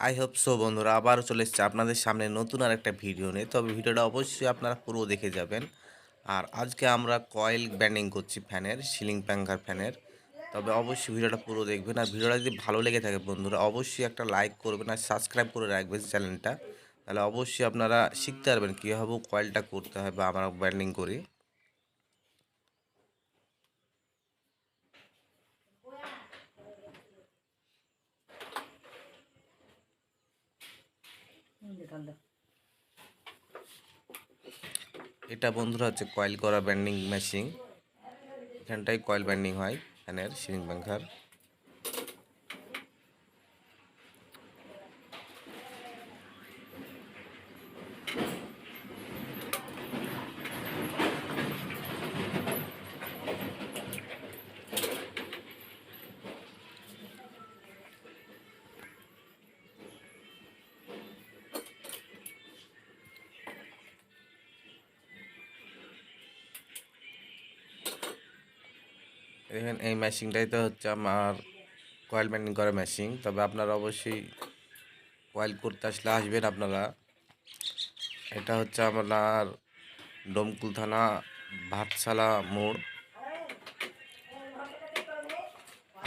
I hope so বন্ধুরা আবারও চলে এসেছে আপনাদের সামনে নতুন আর একটা ভিডিও নিয়ে। তবে ভিডিওটা অবশ্যই আপনারা পুরো দেখে যাবেন। আর আজকে আমরা কয়েল ব্যান্ডিং করছি ফ্যানের, সিলিং ফ্যাঙ্কার ফ্যানের। তবে অবশ্যই ভিডিওটা পুরো দেখবেন। আর ভিডিওটা যদি ভালো লেগে থাকে বন্ধুরা অবশ্যই একটা লাইক করবেন আর সাবস্ক্রাইব করে রাখবেন চ্যানেলটা। তাহলে অবশ্যই আপনারা শিখতে পারবেন কীভাবে কয়েলটা করতে হয় বা আমরা ব্যান্ডিং করি। এটা বন্ধুরা হচ্ছে কয়েল করা ব্যান্ডিং মেশিন। এখানটাই কয়েল ব্যান্ডিং হয় ফ্যানের, সিলিং ফ্যাঙ্কার। দেখেন এই মেশিনটাই তো হচ্ছে আমার কয়েল ব্যান্ডিং করা মেশিন। তবে আপনারা অবশ্যই কয়েল করতে আসলে আসবেন আপনারা। এটা হচ্ছে আপনার ডোমকুল থানা ভাতশালা মোড়,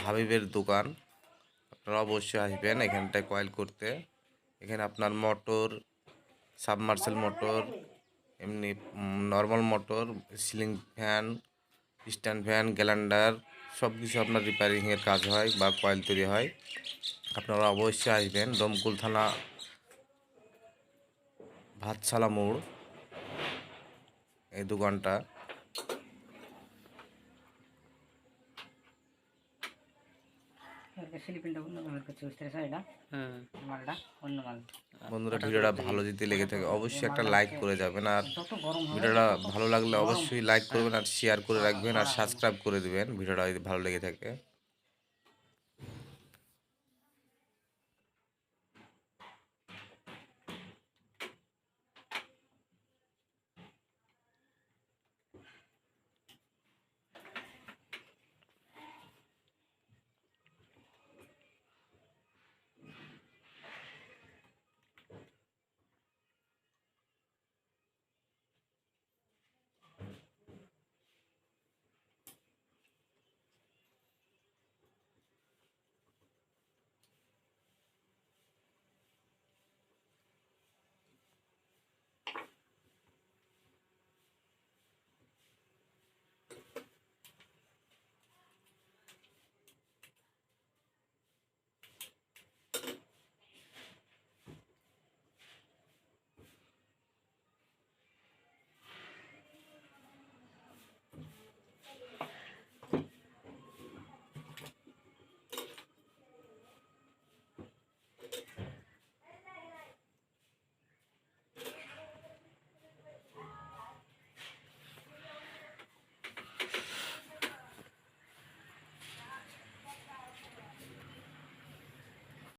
হাবিবের দোকান। আপনারা অবশ্যই আসবেন এখানটায় কয়েল করতে। এখানে আপনার মোটর, সাবমার্সেল মোটর, এমনি normal motor, ceiling fan, stand fan, গ্যালান্ডার সব কিছু আপনার রিপেয়ারিংয়ের কাজ হয় বা কয়েল তৈরি হয়। আপনারা অবশ্যই আসবেন ডোমকুল থানা ভাতশালা মোড় এই দোকানটা। বন্ধুরা ভিডিওটা ভালো যদি লেগে থাকে অবশ্যই একটা লাইক করে যাবেন। আর ভিডিওটা ভালো লাগলে অবশ্যই লাইক করবেন আর শেয়ার করে রাখবেন আর সাবস্ক্রাইব করে দেবেন ভিডিওটা যদি ভালো লেগে থাকে।